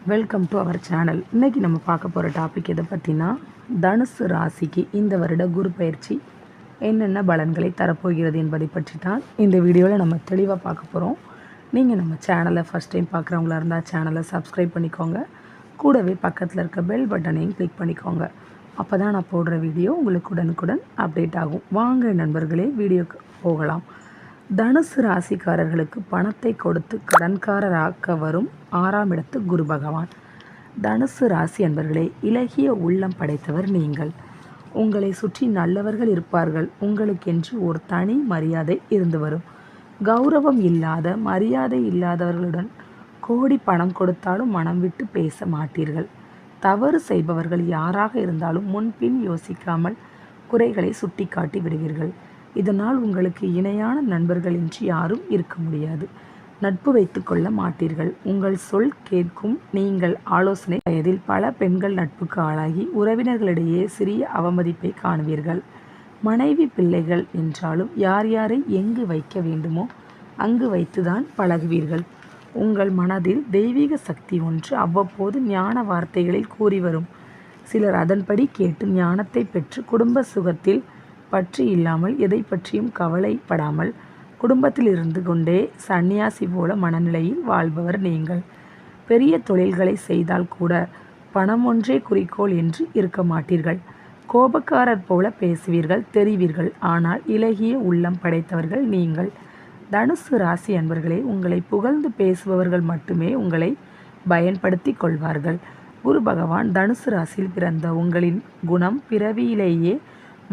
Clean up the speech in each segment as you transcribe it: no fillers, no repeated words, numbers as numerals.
Welcome to our channel. இன்றைக்கி நம்ம பார்க்க போகிற டாபிக் எதை பற்றினா, தனுசு ராசிக்கு இந்த வருட குரு பயிற்சி என்னென்ன பலன்களை தரப்போகிறது என்பதை பற்றி தான் இந்த வீடியோவில் நம்ம தெளிவாக பார்க்க போகிறோம். நீங்கள் நம்ம சேனலை ஃபஸ்ட் டைம் பார்க்குறவங்களா இருந்தால் சேனலை சப்ஸ்கிரைப் பண்ணிக்கோங்க. கூடவே பக்கத்தில் இருக்க பெல் பட்டனையும் கிளிக் பண்ணிக்கோங்க. அப்போ தான் நான் போடுற வீடியோ உங்களுக்கு உடனுக்குடன் அப்டேட் ஆகும். வாங்க நண்பர்களே, வீடியோக்கு போகலாம். தனுசு ராசிக்காரர்களுக்கு பணத்தை கொடுத்து கடன்காரராக்க வரும் 6ஆம் இடத்து குரு பகவான். தனுசு ராசி அன்பர்களே, இலகிய உள்ளம் படைத்தவர் நீங்கள். உங்களை சுற்றி நல்லவர்கள் இருப்பார்கள். உங்களுக்கென்று ஒரு தனி மரியாதை இருந்து வரும். கௌரவம் இல்லாத, மரியாதை இல்லாதவர்களுடன் கோடி பணம் கொடுத்தாலும் மனம் விட்டு பேச மாட்டீர்கள். தவறு செய்பவர்கள் யாராக இருந்தாலும் முன்பின் யோசிக்காமல் குறைகளை சுட்டி காட்டி விடுவீர்கள். இதனால் உங்களுக்கு இணையான நண்பர்கள் இன்றி யாரும் இருக்க முடியாது. நட்பு வைத்து கொள்ள மாட்டீர்கள். உங்கள் சொல் கேட்கும் நீங்கள் ஆலோசனை வயதில் பல பெண்கள் நட்புக்கு ஆளாகி உறவினர்களிடையே சிறிய அவமதிப்பை காணுவீர்கள். மனைவி பிள்ளைகள் என்றாலும் யார் யாரை எங்கு வைக்க வேண்டுமோ அங்கு வைத்துதான் பழகுவீர்கள். உங்கள் மனதில் தெய்வீக சக்தி ஒன்று அவ்வப்போது ஞான வார்த்தைகளில் கூறி வரும். சிலர் அதன்படி கேட்டு ஞானத்தை பெற்று குடும்ப சுகத்தில் பற்றி இல்லாமல் எதை பற்றியும் கவலைப்படாமல் குடும்பத்தில் இருந்து கொண்டே சந்நியாசி போல மனநிலையில் வாழ்பவர் நீங்கள். பெரிய தொழில்களை செய்தால் கூட பணம் ஒன்றே குறிக்கோள் என்று இருக்க மாட்டீர்கள். கோபக்காரர் போல பேசுவீர்கள், தெரிவீர்கள். ஆனால் இலகிய உள்ளம் படைத்தவர்கள் நீங்கள். தனுசு ராசி அன்பர்களே, உங்களை புகழ்ந்து பேசுபவர்கள் மட்டுமே உங்களை பயன்படுத்தி கொள்வார்கள். குரு பகவான் தனுசு ராசியில் பிறந்த உங்களின் குணம் பிறவியிலேயே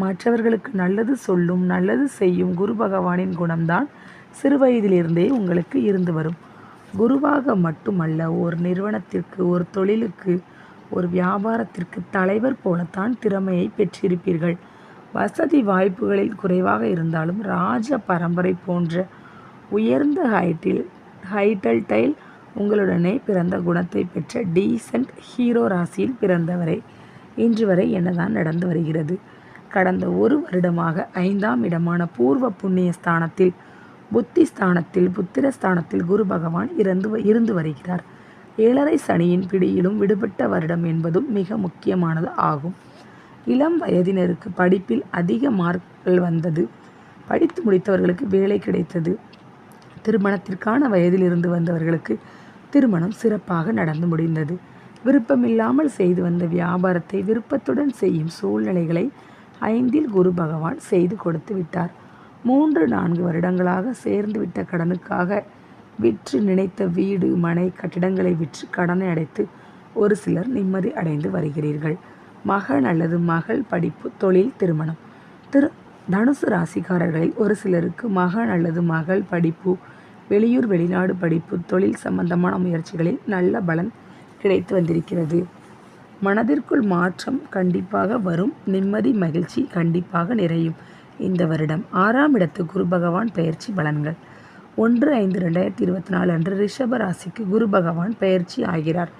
மற்றவர்களுக்கு நல்லது சொல்லும், நல்லது செய்யும் குரு பகவானின் குணம்தான் சிறுவயதிலிருந்தே உங்களுக்கு இருந்து வரும். குருவாக மட்டுமல்ல, ஒரு நிறுவனத்திற்கு, ஒரு தொழிலுக்கு, ஒரு வியாபாரத்திற்கு தலைவர் போலத்தான் திறமையை பெற்றிருப்பீர்கள். வசதி வாய்ப்புகளில் குறைவாக இருந்தாலும் ராஜ பரம்பரை போன்ற உயர்ந்த ஹைட்டல் உங்களுடனே பிறந்த குணத்தை பெற்ற டீசன்ட் ஹீரோ ராசியில் பிறந்தவரை இன்று வரை என்னதான் நடந்து வருகிறது. கடந்த ஒரு வருடமாக 5ஆம் இடமான பூர்வ புண்ணிய ஸ்தானத்தில், புத்தி ஸ்தானத்தில், புத்திரஸ்தானத்தில் குரு பகவான் இருந்து வருகிறார். 7.5 சனியின் பிடியிலும் விடுபட்ட வருடம் என்பதும் மிக முக்கியமானது ஆகும். இளம் வயதினருக்கு படிப்பில் அதிக மார்க்குகள் வந்தது. படித்து முடித்தவர்களுக்கு வேலை கிடைத்தது. திருமணத்திற்கான வயதில் இருந்து வந்தவர்களுக்கு திருமணம் சிறப்பாக நடந்து முடிந்தது. விருப்பமில்லாமல் செய்து வந்த வியாபாரத்தை விருப்பத்துடன் செய்யும் சூழ்நிலைகளை 5இல் குரு பகவான் செய்து கொடுத்து விட்டார். 3-4 வருடங்களாக சேர்ந்து விட்ட கடனுக்காக விற்று நினைத்த வீடு, மனை, கட்டிடங்களை விற்று கடனை அடைத்து ஒரு சிலர் நிம்மதி அடைந்து வருகிறீர்கள். மகன் அல்லது மகள் படிப்பு, தொழில், திருமணம். தனுசு ராசிக்காரர்களில் ஒரு சிலருக்கு மகன் அல்லது மகள் படிப்பு, வெளியூர் வெளிநாடு படிப்பு, தொழில் சம்பந்தமான முயற்சிகளில் நல்ல பலன் கிடைத்து வந்திருக்கிறது. மனதிற்குள் மாற்றம் கண்டிப்பாக வரும். நிம்மதி, மகிழ்ச்சி கண்டிப்பாக நிறையும். இந்த வருடம் 6ஆம் இடத்து குரு பகவான் பெயர்ச்சி பலன்கள். 1/5/2024 அன்று ரிஷப ராசிக்கு குரு பகவான் பெயர்ச்சி ஆகிறார்.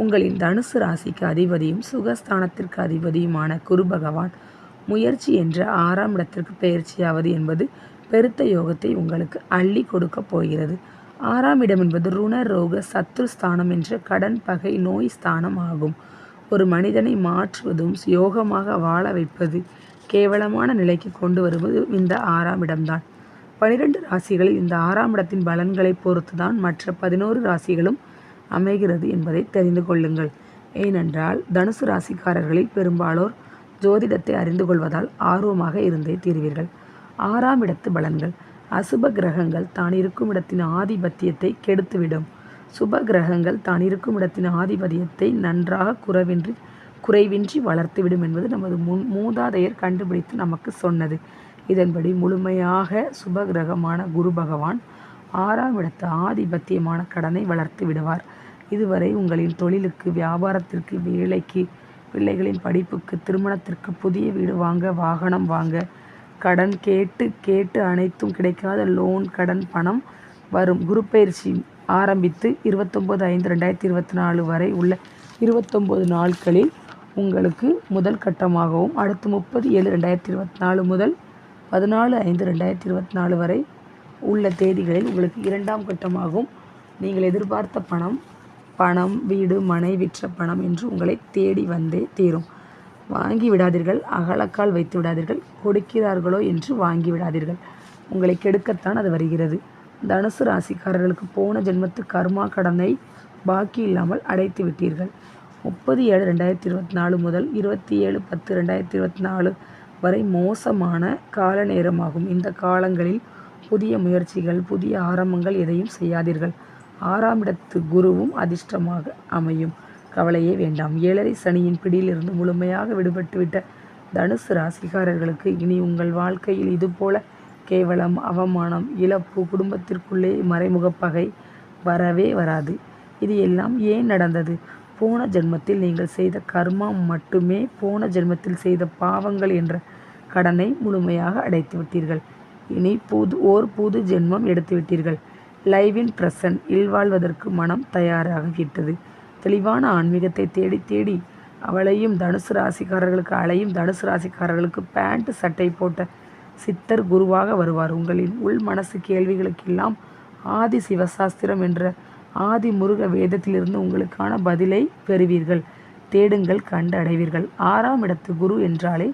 உங்களின் தனுசு ராசிக்கு அதிபதியும் சுகஸ்தானத்திற்கு அதிபதியுமான குரு பகவான் முயற்சி என்ற 6ஆம் இடத்திற்கு பெயர்ச்சியாவது என்பது பெருத்த யோகத்தை உங்களுக்கு அள்ளி கொடுக்க போகிறது. 6ஆம் இடம் என்பது ருண ரோக சத்ரு ஸ்தானம் என்ற கடன், பகை, நோய் ஸ்தானம் ஆகும். ஒரு மனிதனை மாற்றுவதும் யோகமாக வாழ வைப்பது, கேவலமான நிலைக்கு கொண்டு வருவது இந்த 6ஆம் இடம்தான். 12 ராசிகளில் இந்த 6ஆம் இடத்தின் பலன்களை பொறுத்துதான் மற்ற 11 ராசிகளும் அமைகிறது என்பதை தெரிந்து கொள்ளுங்கள். ஏனென்றால் தனுசு ராசிக்காரர்களில் பெரும்பாலோர் ஜோதிடத்தை அறிந்து கொள்வதால் ஆர்வமாக இருந்தே தீர்வீர்கள். 6ஆம் இடத்து பலன்கள். அசுப கிரகங்கள் தான் இருக்கும் இடத்தின் ஆதிபத்தியத்தை கெடுத்துவிடும். சுப கிரகங்கள் தான் இருக்கும் இடத்தின் ஆதிபத்தியத்தை நன்றாக குறைவின்றி வளர்த்துவிடும் என்பது நமது மூதாதையர் கண்டுபிடித்து நமக்கு சொன்னது. இதன்படி முழுமையாக சுப கிரகமான குரு பகவான் 6ஆம் இடத்து ஆதிபத்தியமான கடனை வளர்த்து விடுவார். இதுவரை உங்களின் தொழிலுக்கு, வியாபாரத்திற்கு, வேலைக்கு, பிள்ளைகளின் படிப்புக்கு, திருமணத்திற்கு, புதிய வீடு வாங்க, வாகனம் வாங்க, கடன் கேட்டு அனைத்தும் கிடைக்காத லோன், கடன், பணம் வரும். குரு பயிற்சி ஆரம்பித்து 29/5/2024 வரை உள்ள 29 நாட்களில் உங்களுக்கு முதல் கட்டமாகவும், அடுத்து 30/7/2024 முதல் 14/5/2024 வரை உள்ள தேதிகளில் உங்களுக்கு 2ஆம் கட்டமாகவும் நீங்கள் எதிர்பார்த்த பணம் பணம், வீடு, மனை, விற்ற பணம் என்று உங்களை தேடி வந்தே தீரும். வாங்கி விடாதீர்கள், அகலக்கால் வைத்து விடாதீர்கள். கொடுக்கிறார்களோ என்று வாங்கி விடாதீர்கள். உங்களை கெடுக்கத்தான் அது வருகிறது. தனுசு ராசிக்காரர்களுக்கு போன ஜென்மத்து கர்மா கடனை பாக்கி இல்லாமல் அடைத்து விட்டீர்கள். 30/7/2024 முதல் 27/10/2024 வரை மோசமான கால நேரமாகும். இந்த காலங்களில் புதிய முயற்சிகள், புதிய ஆரம்பங்கள் எதையும் செய்யாதீர்கள். 6ஆம் இடத்து குருவும் அதிர்ஷ்டமாக அமையும். கவலையே வேண்டாம். 7.5 சனியின் பிடியிலிருந்து முழுமையாக விடுபட்டுவிட்ட தனுசு ராசிக்காரர்களுக்கு இனி உங்கள் வாழ்க்கையில் இதுபோல கேவலம், அவமானம், இழப்பு, குடும்பத்திற்குள்ளே மறைமுக பகை வரவே வராது. இது எல்லாம் ஏன் நடந்தது? போன ஜென்மத்தில் நீங்கள் செய்த கர்மா மட்டுமே. போன ஜென்மத்தில் செய்த பாவங்கள் என்ற கடனை முழுமையாக அடைத்து விட்டீர்கள். இனி புது ஜென்மம் எடுத்து விட்டீர்கள். லைவ் இன் பிரசன்ட் இல்வாழ்வதற்கு மனம் தயாராகிவிட்டது. தெளிவான ஆன்மீகத்தை தேடி தேடி அவளையும் தனுசு ராசிக்காரர்களுக்கு அலையும் தனுசு ராசிக்காரர்களுக்கு பேண்ட் சட்டை போட்ட சித்தர் குருவாக வருவார். உங்களின் உள் மனசு கேள்விகளுக்கெல்லாம் ஆதி சிவசாஸ்திரம் என்ற ஆதி முருக வேதத்திலிருந்து உங்களுக்கான பதிலை பெறுவீர்கள். தேடுங்கள், கண்டு அடைவீர்கள். 6ஆம் இடத்து குரு என்றாலே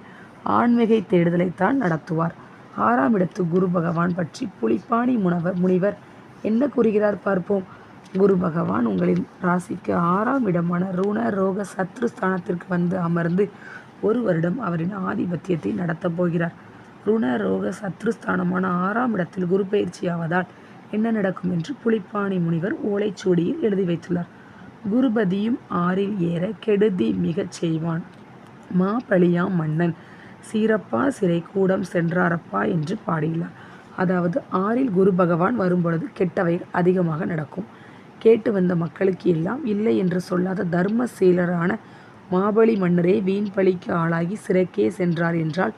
ஆன்மீக தேடுதலைத்தான் நடத்துவார். 6ஆம் இடத்து குரு பகவான் பற்றி புலிப்பாணி முனிவர் என்ன கூறுகிறார் பார்ப்போம். குரு பகவான் உங்களின் ராசிக்கு 6ஆம் இடமான ருண ரோக சத்ரு ஸ்தானத்திற்கு வந்து அமர்ந்து 1 வருடம் அவரின் ஆதிபத்தியத்தை நடத்தப் போகிறார். ருண ரோக சத்ரு ஸ்தானமான 6ஆம் இடத்தில் குரு பயிற்சி ஆவதால் என்ன நடக்கும் என்று புலிப்பாணி முனிவர் ஓலைச்சுவடியில் எழுதி வைத்துள்ளார். குருபதியும் 6இல் ஏற கெடுதி மிகச் செய்வான். மாபலியாம் மன்னன் சீரப்பா சிறை கூடம் சென்றாரப்பா என்று பாடியுள்ளார். அதாவது 6இல் குரு பகவான் வரும்பொழுது கெட்டவை அதிகமாக நடக்கும். கேட்டு வந்த மக்களுக்கு எல்லாம் இல்லை என்று சொல்லாத தர்மசீலரான மாபலி மன்னரே வீண் பழிக்கு ஆளாகி சிறைக்கே சென்றார் என்றால்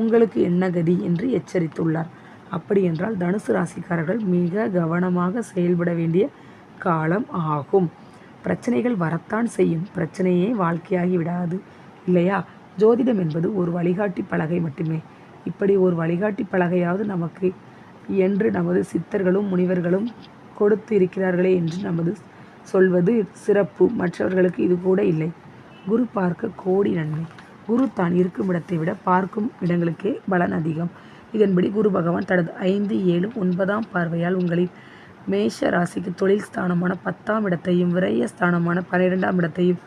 உங்களுக்கு என்ன கதி என்று எச்சரித்துள்ளார். அப்படி என்றால் தனுசு ராசிக்காரர்கள் மிக கவனமாக செயல்பட வேண்டிய காலம் ஆகும். பிரச்சனைகள் வரத்தான் செய்யும். பிரச்சனையே வாழ்க்கையாகி விடாது இல்லையா? ஜோதிடம் என்பது ஒரு வழிகாட்டி பலகை மட்டுமே. இப்படி ஒரு வழிகாட்டி பலகையாவது நமக்கு என்று நமது சித்தர்களும் முனிவர்களும் கொடுத்து இருக்கிறார்களே என்று நமது சொல்வது சிறப்பு. மற்றவர்களுக்கு இது கூட இல்லை. குரு பார்க்க கோடி நன்மை. குரு தான் இருக்கும் இடத்தை விட பார்க்கும் இடங்களுக்கே பலன் அதிகம். இதன்படி குரு பகவான் தனது 5, 7, 9ஆம் பார்வையால் உங்களின் மேஷ ராசிக்கு தொழில் ஸ்தானமான 10ஆம் இடத்தையும், விரய ஸ்தானமான 12ஆம் இடத்தையும்,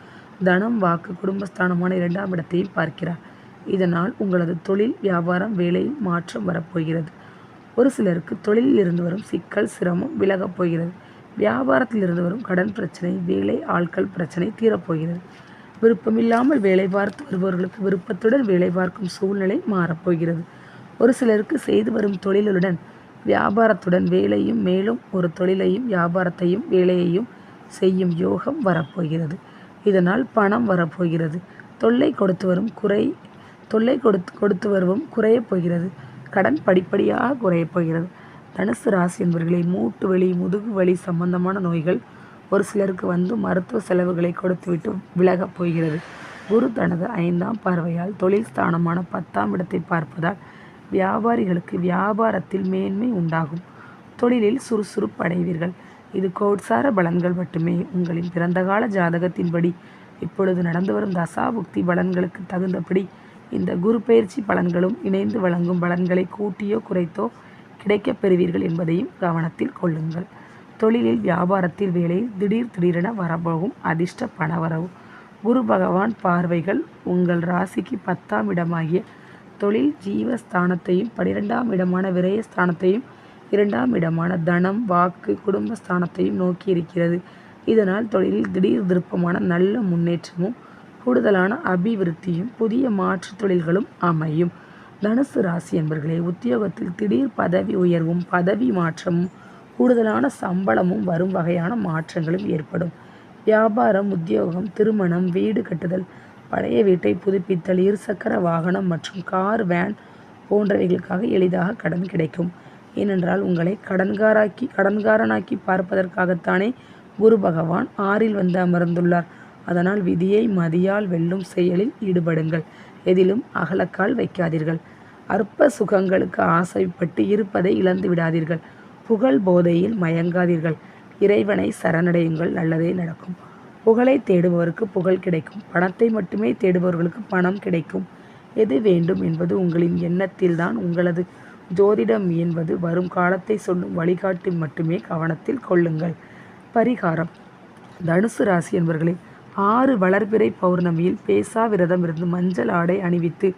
தனம், வாக்கு, குடும்பஸ்தானமான 2ஆம் இடத்தையும் பார்க்கிறார். இதனால் உங்களது தொழில், வியாபாரம், வேலையில் மாற்றம் வரப்போகிறது. ஒரு சிலருக்கு தொழிலில் இருந்து வரும் சிக்கல், சிரமம் விலகப் போகிறது. வியாபாரத்தில் இருந்து வரும் கடன் பிரச்சனை, வேலை ஆட்கள் பிரச்சனை தீரப்போகிறது. விருப்பமில்லாமல் வேலை பார்த்து வருபவர்களுக்கு விருப்பத்துடன் வேலை பார்க்கும் சூழ்நிலை மாறப்போகிறது. ஒரு சிலருக்கு செய்து வரும் தொழிலுடன் வியாபாரத்துடன் வேலையும், மேலும் ஒரு தொழிலையும் வியாபாரத்தையும் வேலையையும் செய்யும் யோகம் வரப்போகிறது. இதனால் பணம் வரப்போகிறது. தொல்லை கொடுத்து வருவதும் குறையப் போகிறது. கடன் படிப்படியாக குறையப் போகிறது. தனுசு ராசி என்பவர்களை மூட்டு வலி, முதுகு வலி சம்பந்தமான நோய்கள் ஒரு சிலருக்கு வந்து மருத்துவ செலவுகளை கொடுத்துவிட்டு விலகப் போகிறது. குரு தனது 5ஆம் பார்வையால் தொழில் ஸ்தானமான 10ஆம் இடத்தை பார்ப்பதால் வியாபாரிகளுக்கு வியாபாரத்தில் மேன்மை உண்டாகும். தொழிலில் சுறுசுறுப்பு அடைவீர்கள். இது கோட்சார பலன்கள் மட்டுமே. உங்களின் பிறந்தகால ஜாதகத்தின்படி இப்பொழுது நடந்து வரும் தசாபுக்தி பலன்களுக்கு தகுந்தபடி இந்த குரு பயிற்சி பலன்களும் இணைந்து வழங்கும் பலன்களை கூட்டியோ குறைத்தோ கிடைக்கப் பெறுவீர்கள் என்பதையும் கவனத்தில் கொள்ளுங்கள். தொழிலில், வியாபாரத்தில், வேலையில் திடீரென வரப்போகும் அதிர்ஷ்ட பணவரவு. குரு பகவான் பார்வைகள் உங்கள் ராசிக்கு 10ஆம் இடமாகிய தொழில் ஜீவஸ்தானத்தையும், 12ஆம் இடமான விரயஸ்தானத்தையும், 2ஆம் இடமான தனம், வாக்கு, குடும்பஸ்தானத்தையும் நோக்கி இருக்கிறது. இதனால் தொழிலில் திடீர் திருப்பமான நல்ல முன்னேற்றமும், கூடுதலான அபிவிருத்தியும், புதிய மாற்று தொழில்களும் அமையும். தனுசு ராசி என்பவர்களே, உத்தியோகத்தில் திடீர் பதவி உயர்வும், பதவி மாற்றமும், கூடுதலான சம்பளமும் வரும் வகையான மாற்றங்களும் ஏற்படும். வியாபாரம், உத்தியோகம், திருமணம், வீடு கட்டுதல், பழைய வீட்டை புதுப்பித்தல், இருசக்கர வாகனம் மற்றும் கார், வேன் போன்றவைகளுக்காக எளிதாக கடன் கிடைக்கும். ஏனென்றால் உங்களை கடன்காரனாக்கி பார்ப்பதற்காகத்தானே குரு பகவான் 6இல் வந்து அமர்ந்துள்ளார். அதனால் விதியை மதியால் வெல்லும் செயலில் ஈடுபடுங்கள். எதிலும் அகலக்கால் வைக்காதீர்கள். அற்ப சுகங்களுக்கு ஆசைப்பட்டு இருப்பதை இழந்து விடாதீர்கள். புகழ் போதையில் மயங்காதீர்கள். இறைவனை சரணடையுங்கள், நல்லதே நடக்கும். புகழை தேடுபவருக்கு புகழ் கிடைக்கும். பணத்தை மட்டுமே தேடுபவர்களுக்கு பணம் கிடைக்கும். எது வேண்டும் என்பது உங்களின் எண்ணத்தில்தான். உங்களது ஜோதிடம் என்பது வரும் காலத்தை சொல்லும் வழிகாட்டி மட்டுமே, கவனத்தில் கொள்ளுங்கள். பரிகாரம்: தனுசு ராசி என்பவர்களே, 6 வளர்பிறை பௌர்ணமியில் பேசா விரதம் இருந்து மஞ்சள் ஆடை அணிவித்து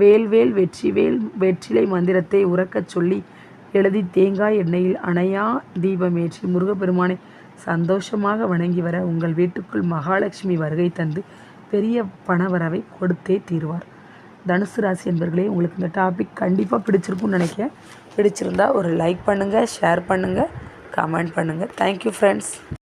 வேல்வேல் வெற்றிவேல் வெற்றிலை மந்திரத்தை உறக்கச் சொல்லி எழுதி தேங்காய் எண்ணெயில் அணையா தீபமேற்றி முருகப்பெருமானை சந்தோஷமாக வணங்கி வர உங்கள் வீட்டுக்குள் மகாலட்சுமி வருகை தந்து பெரிய பணவரவை கொடுத்தே தீர்வார். தனுசு ராசி என்பவர்களே, உங்களுக்கு இந்த டாபிக் கண்டிப்பாக பிடிச்சிருக்கும்னு நினைக்கிறேன். பிடிச்சிருந்தா ஒரு லைக் பண்ணுங்கள், ஷேர் பண்ணுங்கள், கமெண்ட் பண்ணுங்கள். Thank you friends.